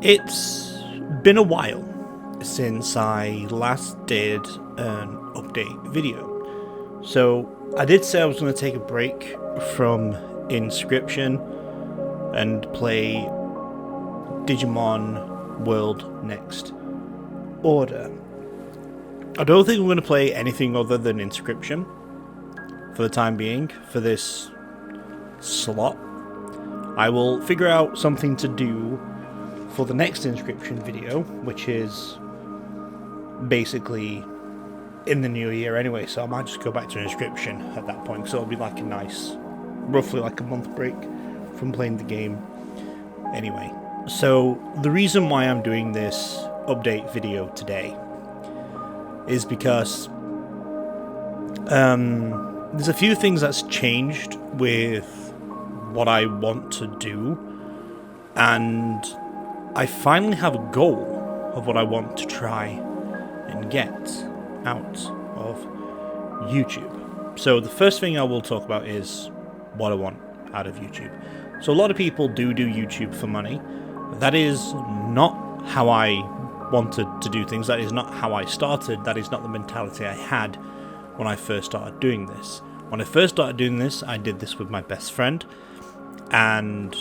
It's been a while since I last did an update video. So I did say I was going to take a break from Inscription and play Digimon World Next Order. I don't think I'm going to play anything other than Inscription for the time being for this slot. I will figure out something to do for the next Inscription video, which is basically in the new year anyway, so I might just go back to Inscription at that point, so it'll be like a nice, roughly like a month break from playing the game anyway. So the reason why I'm doing this update video today is because there's a few things that's changed with what I want to do, and I finally have a goal of what I want to try and get out of YouTube. So the first thing I will talk about is what I want out of YouTube. So a lot of people do YouTube for money. That is not how I wanted to do things. That is not how I started. That is not the mentality I had when I first started doing this. When I first started doing this, I did this with my best friend, and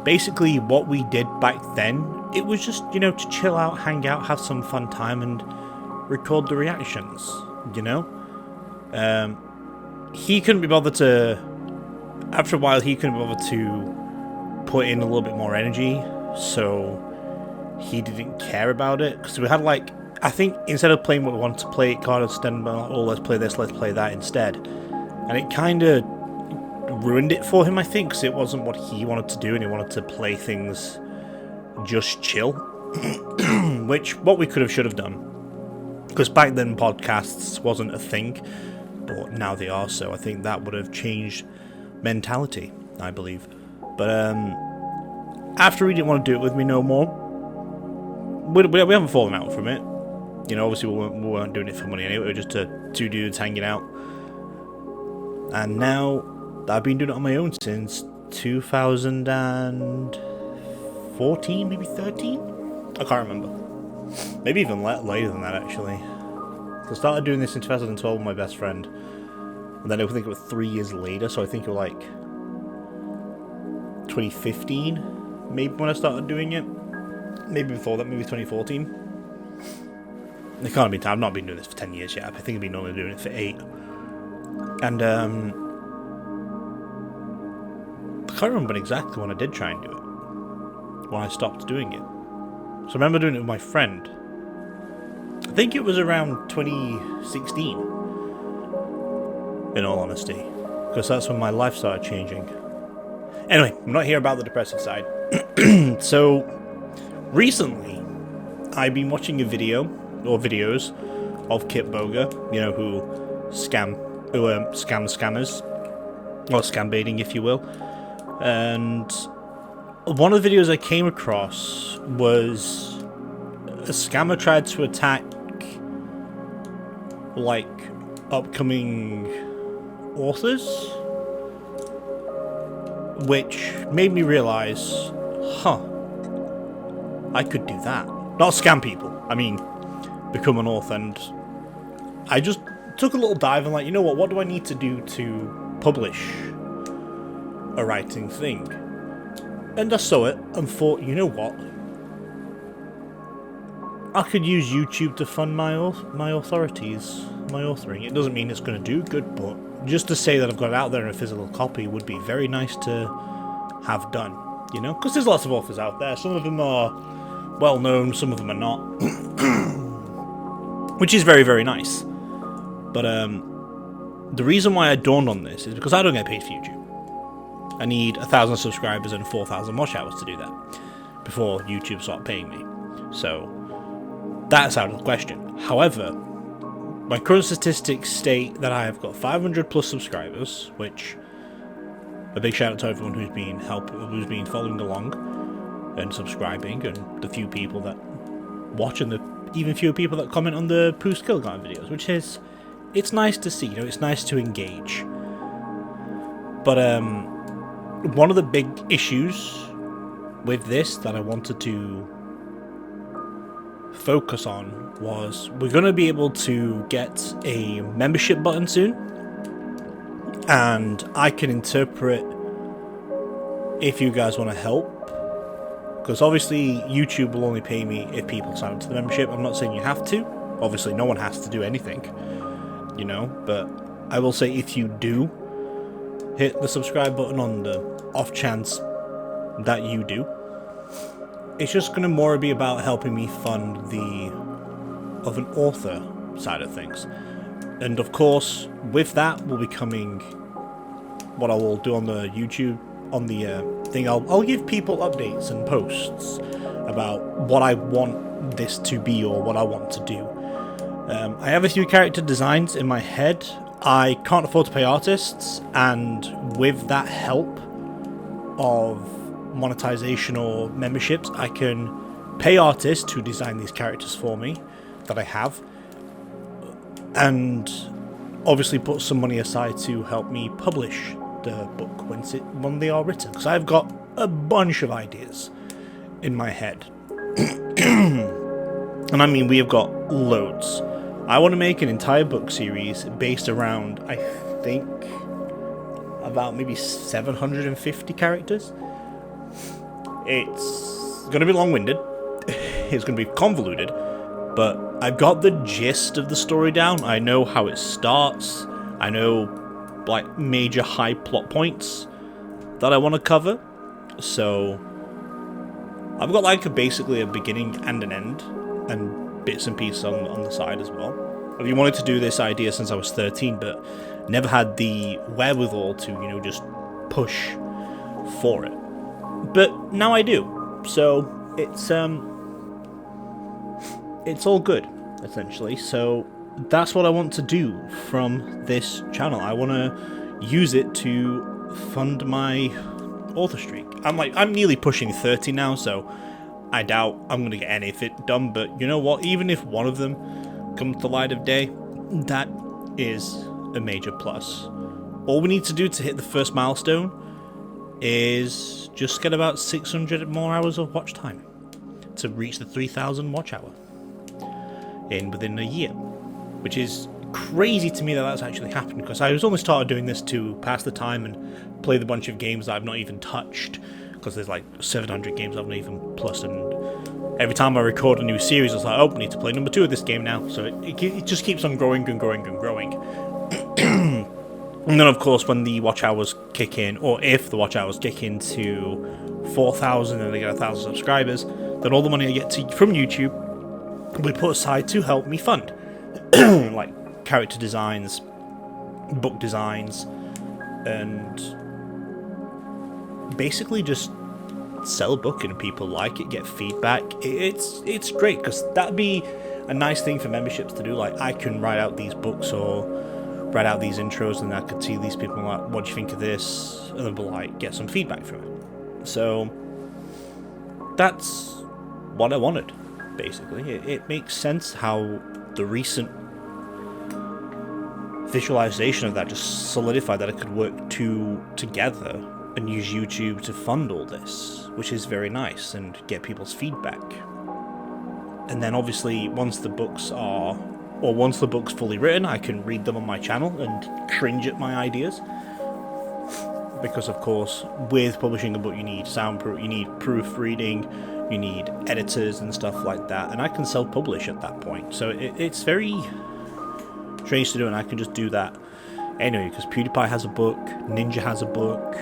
basically what we did back then, it was just, to chill out, hang out, have some fun time, and record the reactions, he couldn't be bothered to, after a while, he couldn't be bothered to put in a little bit more energy, so he didn't care about it, because we had, I think instead of playing what we wanted to play, it kind of stand by, oh, let's play this, let's play that instead, and it kind of ruined it for him, I think, because it wasn't what he wanted to do, and he wanted to play things just chill, which, what we should have done, because back then podcasts wasn't a thing, but now they are, so I think that would have changed mentality, I believe. But after he didn't want to do it with me no more, we haven't fallen out from it. Obviously we weren't doing it for money anyway, we were just two dudes hanging out. And now I've been doing it on my own since 2014, maybe 13? I can't remember. Maybe even later than that, actually. I started doing this in 2012 with my best friend. And then I think it was 3 years later, so I think it was 2015, maybe, when I started doing it. Maybe before that, maybe 2014. It can't be time. I've not been doing this for 10 years yet. I think I've been only doing it for 8. And, I can't remember exactly when I did try and do it. When I stopped doing it. So I remember doing it with my friend. I think it was around 2016. In all honesty. Because that's when my life started changing. Anyway, I'm not here about the depressive side. So, recently, I've been watching a video, or videos, of Kit Boga, who scam scammers, or scam baiting, if you will. And one of the videos I came across was a scammer tried to attack, upcoming authors, which made me realize, I could do that. Not scam people, I mean, become an author. And I just took a little dive and what do I need to do to publish a writing thing? And I saw it and thought, I could use YouTube to fund my authoring. It doesn't mean it's going to do good, but just to say that I've got it out there in a physical copy would be very nice to have done, because there's lots of authors out there. Some of them are well known, some of them are not, which is very, very nice. But the reason why I dawned on this is because I don't get paid for YouTube. I need 1,000 subscribers and 4,000 watch hours to do that before YouTube start paying me. So that's out of the question. However, my current statistics state that I have got 500 plus subscribers, which a big shout out to everyone who's been following along and subscribing, and the few people that watch, and the even fewer people that comment on the Pooh Skillgarden videos, which is, it's nice to see, it's nice to engage. But one of the big issues with this that I wanted to focus on was we're going to be able to get a membership button soon, and I can interpret if you guys want to help, because obviously YouTube will only pay me if people sign up to the membership. I'm not saying you have to. Obviously no one has to do anything, you know, but I will say if you do hit the subscribe button on the off chance that you do, it's just going to more be about helping me fund the of an author side of things. And of course, with that will be coming what I will do on the YouTube, on the thing. I'll give people updates and posts about what I want this to be or what I want to do. I have a few character designs in my head. I can't afford to pay artists, and with that help of monetization or memberships, I can pay artists to design these characters for me that I have, and obviously put some money aside to help me publish the book when they are written, because I've got a bunch of ideas in my head. And I mean, we have got loads. I want to make an entire book series based around, I think, about maybe 750 characters. It's going to be long-winded, it's going to be convoluted, but I've got the gist of the story down. I know how it starts, I know like major high plot points that I want to cover, so I've got like basically a beginning and an end, and bits and pieces on the side as well. I've been wanting to do this idea since I was 13, but never had the wherewithal to, you know, just push for it. But now I do, so it's all good, essentially. So that's what I want to do from this channel. I want to use it to fund my author streak. I'm nearly pushing 30 now, so I doubt I'm going to get any of it done, but you know what? Even if one of them comes to the light of day, that is a major plus. All we need to do to hit the first milestone is just get about 600 more hours of watch time to reach the 3,000 watch hour within a year, which is crazy to me that that's actually happened, because I was only started doing this to pass the time and play the bunch of games that I've not even touched, because there's like 700 games I've not even plus, and every time I record a new series, I was like, oh, I need to play number 2 of this game now. So it just keeps on growing and growing and growing. And then, of course, when the watch hours kick in, or if the watch hours kick into 4,000 and they get 1,000 subscribers, then all the money I get from YouTube will be put aside to help me fund like character designs, book designs, and basically just sell a book and people like it, get feedback. It's great, because that'd be a nice thing for memberships to do. Like, I can write out these books or write out these intros, and I could see these people like, what do you think of this, and then like get some feedback from it. So that's what I wanted, basically. It makes sense how the recent visualization of that just solidified that it could work together and use YouTube to fund all this, which is very nice, and get people's feedback. And then obviously once the book's fully written, I can read them on my channel and cringe at my ideas. Because of course, with publishing a book, you need soundproof, you need proofreading, you need editors and stuff like that, and I can self-publish at that point. So it's very strange to do, and I can just do that anyway, because PewDiePie has a book, Ninja has a book.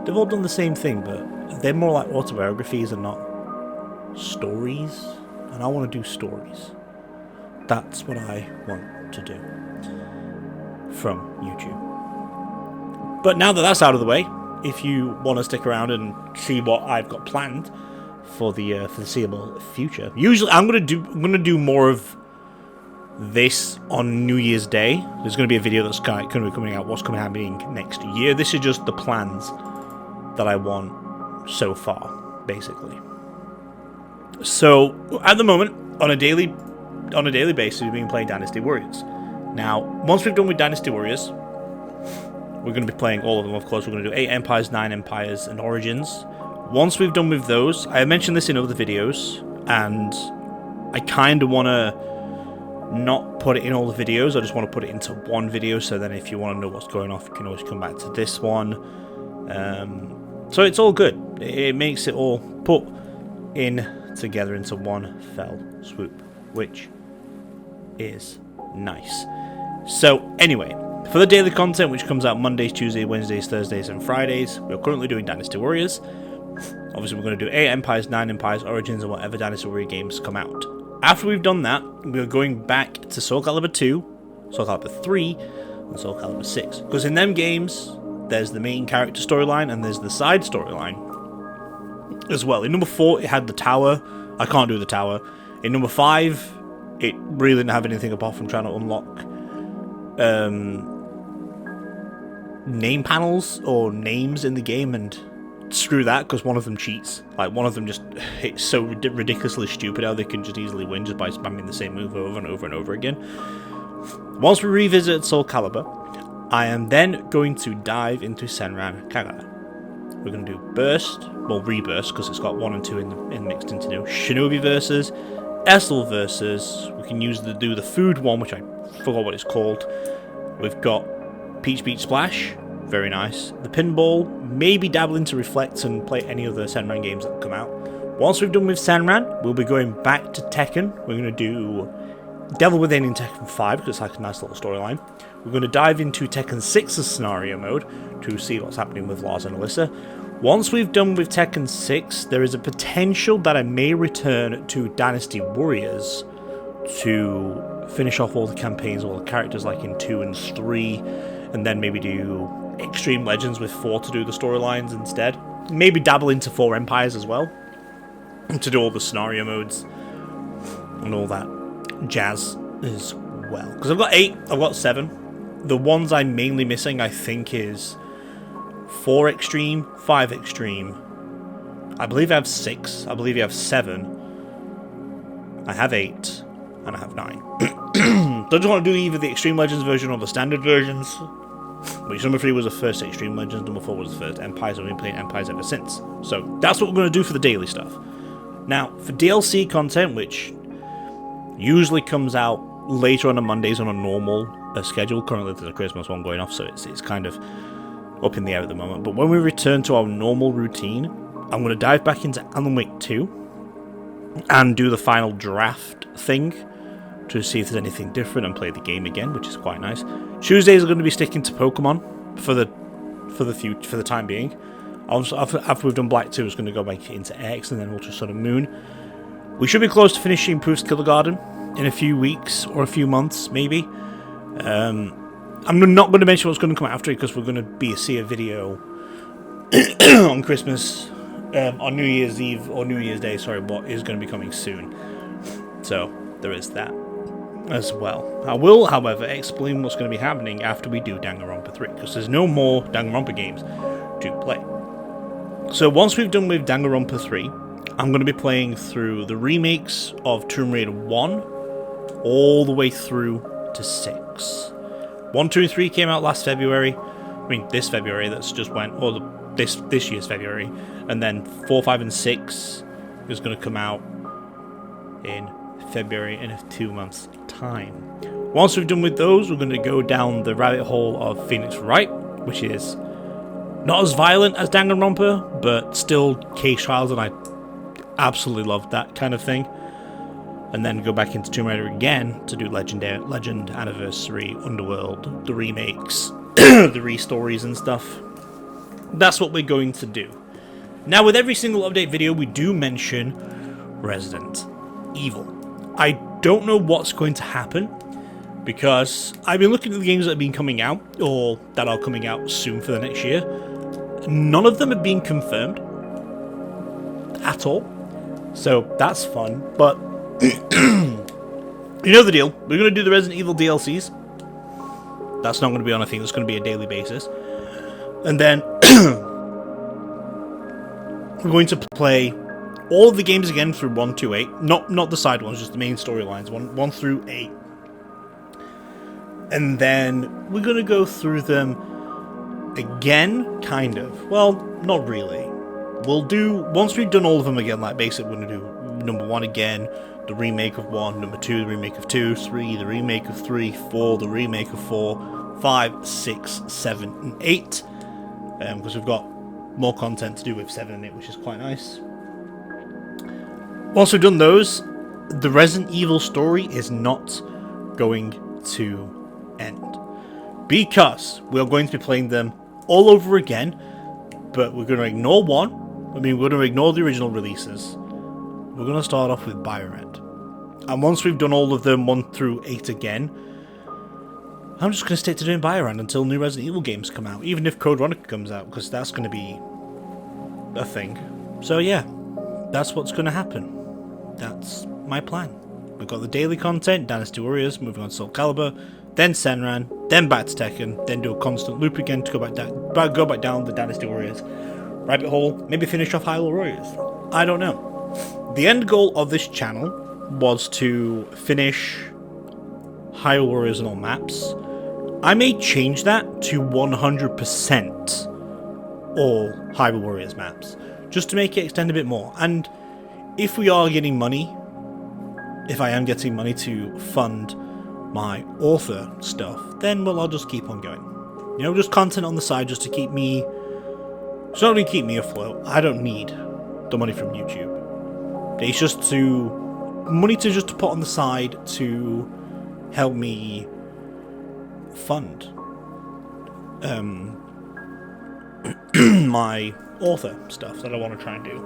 They've all done the same thing, but they're more like autobiographies and not stories, and I want to do stories. That's what I want to do from YouTube. But now that that's out of the way, if you want to stick around and see what I've got planned for the foreseeable future, usually I'm gonna do more of this on New Year's Day. There's gonna be a video that's going to be coming out. What's happening next year? This is just the plans that I want so far, basically. So at the moment, on a daily basis, we've been playing Dynasty Warriors. Now, once we've done with Dynasty Warriors, we're going to be playing all of them, of course. We're going to do 8 Empires, 9 Empires, and Origins. Once we've done with those, I mentioned this in other videos, and I kind of want to not put it in all the videos. I just want to put it into one video, so then if you want to know what's going off, you can always come back to this one. So it's all good. It makes it all put in together into one fell swoop, which is nice. So anyway, for the daily content, which comes out Mondays, Tuesdays, Wednesdays, Thursdays and Fridays, we're currently doing Dynasty Warriors. Obviously we're going to do 8 Empires, 9 Empires, Origins and whatever Dynasty Warrior games come out. After we've done that, we're going back to Soul Calibur 2, Soul Calibur 3 and Soul Calibur 6, because in them games there's the main character storyline and there's the side storyline as well. In number 4 it had the tower. I can't do the tower. In number 5 it really didn't have anything apart from trying to unlock name panels or names in the game, and screw that, because one of them cheats. Like, one of them just hits so ridiculously stupid how they can just easily win just by spamming the same move over and over and over again. Once we revisit Soul Calibur, I am then going to dive into Senran Kagura. We're going to do Burst, well, Reburst, because it's got 1 and 2 in mixed into new. Shinobi versus, Essel versus, we can do the food one, which I forgot what it's called. We've got Peach Beach Splash, very nice. The pinball, maybe dabble into Reflect and play any other Senran games that come out. Once we've done with Senran, we'll be going back to Tekken. We're going to do Devil Within in Tekken 5, because it's like a nice little storyline. We're going to dive into Tekken 6's scenario mode to see what's happening with Lars and Alyssa. Once we've done with Tekken 6, there is a potential that I may return to Dynasty Warriors to finish off all the campaigns, all the characters like in 2 and 3, and then maybe do Extreme Legends with 4 to do the storylines instead. Maybe dabble into 4 Empires as well, to do all the scenario modes and all that jazz as well. Because I've got 8, I've got 7. The ones I'm mainly missing, I think, is 4 Extreme, 5 Extreme. I believe I have 6. I believe you have 7. I have 8. And I have 9. So I just want to do either the Extreme Legends version or the standard versions. Which number 3 was the first Extreme Legends, number 4 was the first Empires, and we've been playing Empires ever since. So that's what we're going to do for the daily stuff. Now, for DLC content, which usually comes out later on Mondays on a normal schedule. Currently there's a Christmas one going off, so it's kind of up in the air at the moment. But when we return to our normal routine, I'm going to dive back into Alan Wake 2 and do the final draft thing to see if there's anything different and play the game again, which is quite nice. Tuesdays are going to be sticking to Pokemon for the time being. After we've done Black 2, it's going to go back into X and then Ultra Sun and Moon. We should be close to finishing Proof's Kindergarten in a few weeks or a few months, maybe. I'm not going to mention what's going to come after it, because we're going to see a video on Christmas, on New Year's Eve or New Year's Day, sorry, but is going to be coming soon. So there is that as well. I will, however, explain what's going to be happening after we do Danganronpa 3, because there's no more Danganronpa games to play. So once we've done with Danganronpa 3, I'm going to be playing through the remakes of Tomb Raider 1 all the way through to 6. 1, 2, and 3 came out last February. I mean, this February that's just went, or this year's February. And then 4, 5, and 6 is going to come out in February in 2 months' time. Once we've done with those, we're going to go down the rabbit hole of Phoenix Wright, which is not as violent as Danganronpa, but still case trials, and I absolutely love that kind of thing. And then go back into Tomb Raider again to do Legend Anniversary, Underworld, the remakes, the re-stories and stuff. That's what we're going to do. Now, with every single update video, we do mention Resident Evil. I don't know what's going to happen, because I've been looking at the games that have been coming out, or that are coming out soon for the next year. None of them have been confirmed at all, so that's fun. But you know the deal. We're going to do the Resident Evil DLCs. That's not going to be on a thing. That's going to be a daily basis. And then we're going to play all of the games again through 1 to 8. Not the side ones, just the main storylines. 1 through 8. And then we're going to go through them again, kind of. Well, not really. We'll do, once we've done all of them again, like basically we're going to do number 1 again, the remake of 1, number 2, the remake of 2, 3, the remake of 3, 4, the remake of 4, 5, 6, 7, and 8. Because we've got more content to do with 7 and 8, which is quite nice. Once we've done those, the Resident Evil story is not going to end. Because we are going to be playing them all over again, but we're going to ignore 1. I mean, we're going to ignore the original releases. We're going to start off with Biomed. And once we've done all of them 1 through 8 again, I'm just going to stick to doing Biomed until new Resident Evil games come out. Even if Code Veronica comes out, because that's going to be a thing. So yeah, that's what's going to happen. That's my plan. We've got the daily content, Dynasty Warriors, moving on to Soul Calibur, then Senran, then back to Tekken, then do a constant loop again to go back down the Dynasty Warriors rabbit hole, maybe finish off Hyrule Warriors. I don't know. The end goal of this channel was to finish Hyrule Warriors on all maps. I may change that to 100% all Hyrule Warriors maps, just to make it extend a bit more. And if we are getting money, if I am getting money to fund my author stuff, then well, I'll just keep on going. You know, just content on the side just to keep me, just not really keep me afloat. I don't need the money from YouTube. It's just money to put on the side to help me fund my author stuff that I want to try and do.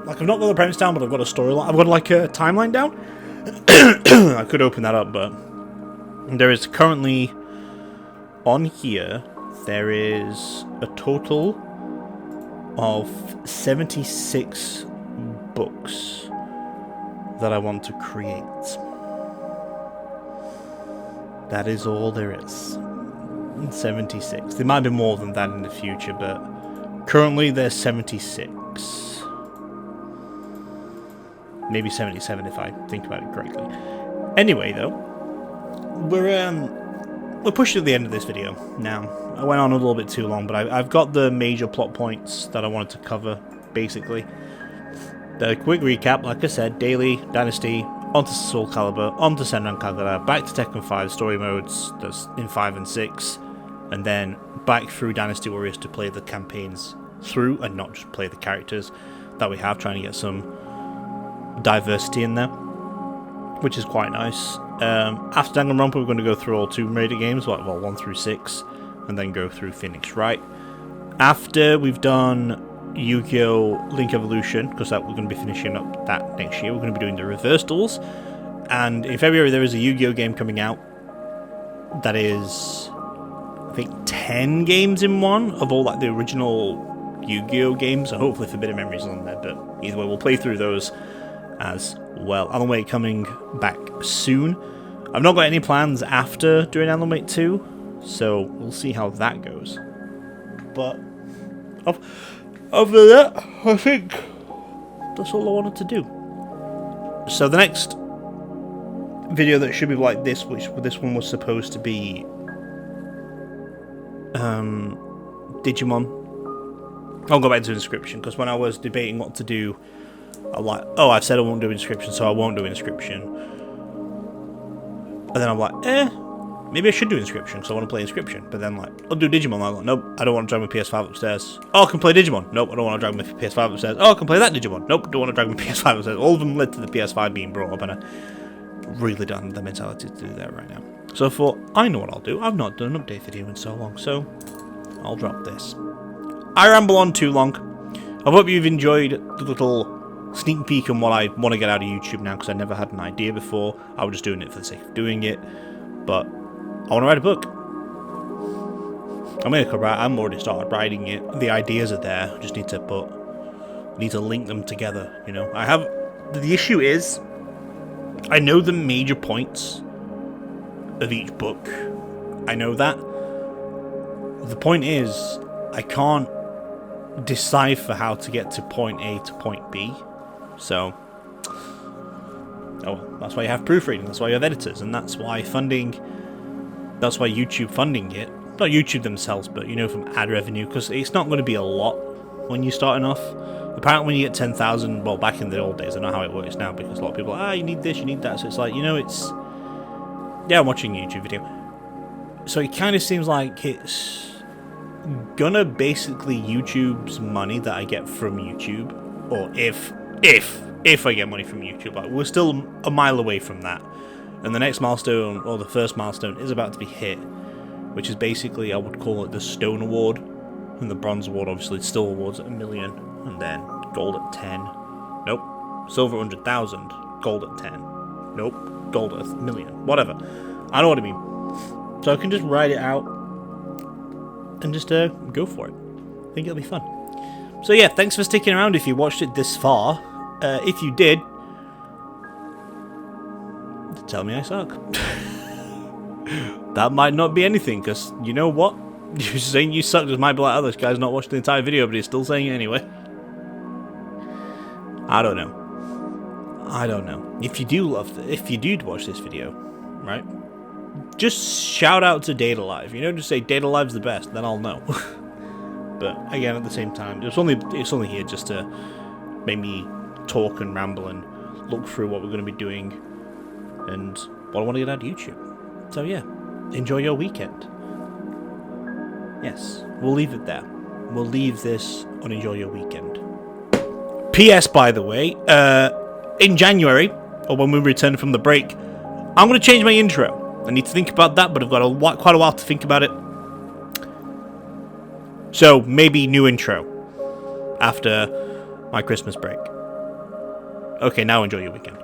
Like, I've not got the premise down, but I've got a storyline. I've got like a timeline down. I could open that up, but there is currently on here, there is a total of 76 books that I want to create. That is all there is. 76. There might be more than that in the future, but currently there's 76. Maybe 77 if I think about it correctly. Anyway, though, we're pushing to the end of this video now. I went on a little bit too long, but I've got the major plot points that I wanted to cover, basically. The quick recap, like I said, daily, Dynasty, onto Soul Calibur, onto Senran Kagura, back to Tekken 5 story modes that's in 5 and 6, and then back through Dynasty Warriors to play the campaigns through and not just play the characters that we have, trying to get some diversity in there, which is quite nice. After Danganronpa, we're going to go through all Tomb Raider games, well 1 through 6, and then go through Phoenix Wright. After we've done Yu-Gi-Oh! Link Evolution, because we're going to be finishing up that next year, we're going to be doing the Reverse Duels, and in February there is a Yu-Gi-Oh! Game coming out that is, I think, 10 games in one of all like the original Yu-Gi-Oh! Games, so hopefully Forbidden Memories on there, but either way we'll play through those as well. Alan Wake coming back soon. I've not got any plans after doing Alan Wake 2, so we'll see how that goes. But other than that, I think that's all I wanted to do. So the next video that should be like this, which this one was supposed to be Digimon. I'll go back to Inscription, because when I was debating what to do, I'm like, oh, I've said I won't do Inscription, so I won't do Inscription. And then I'm like, maybe I should do Inscription, because I want to play Inscription. But then, like, I'll do Digimon. I'm like, nope, I don't want to drag my PS5 upstairs. Oh, I can play Digimon. Nope, I don't want to drag my PS5 upstairs. Oh, I can play that Digimon. Nope, don't want to drag my PS5 upstairs. All of them led to the PS5 being brought up, and I really don't have the mentality to do that right now. So I thought, I know what I'll do. I've not done an update video in so long, so I'll drop this. I ramble on too long. I hope you've enjoyed the little sneak peek on what I want to get out of YouTube now, because I never had an idea before. I was just doing it for the sake of doing it. But I want to write a book. I'm already started writing it. The ideas are there. I just need to link them together. You know, the issue is, I know the major points of each book. I know that. The point is, I can't decipher how to get to point A to point B. So, that's why you have proofreading, that's why you have editors, and that's why YouTube funding it, not YouTube themselves, but, you know, from ad revenue, because it's not going to be a lot when you're starting off. Apparently when you get 10,000, well, back in the old days, I know how it works now, because a lot of people are, you need this, you need that, so it's like, you know, it's... Yeah, I'm watching a YouTube video. So it kind of seems like it's gonna basically YouTube's money that I get from YouTube, or if I get money from YouTube. Like, we're still a mile away from that. And the next milestone, or the first milestone, is about to be hit, which is basically, I would call it the Stone Award, and the Bronze Award, obviously, still awards at 1 million, and then Gold at 10. Nope. Silver 100,000. Gold at 10. Nope. Gold at 1 million. Whatever. I know what I mean. So I can just write it out, and just go for it. I think it'll be fun. So yeah, thanks for sticking around if you watched it this far. If you did, tell me I suck. That might not be anything, because you know what? You saying you suck just might be like, oh, this guy's not watched the entire video, but he's still saying it anyway. I don't know. I don't know. If you do if you do watch this video, right? Just shout out to Data Live. You know, just say Data Live's the best, then I'll know. But again, at the same time, it's only here just to make me talk and ramble and look through what we're going to be doing and what I want to get out of YouTube. So yeah, enjoy your weekend. Yes, we'll leave it there. We'll leave this on enjoy your weekend. P.S. by the way, in January, or when we return from the break, I'm going to change my intro. I need to think about that, but I've got quite a while to think about it. So, maybe new intro after my Christmas break. Okay, now enjoy your weekend.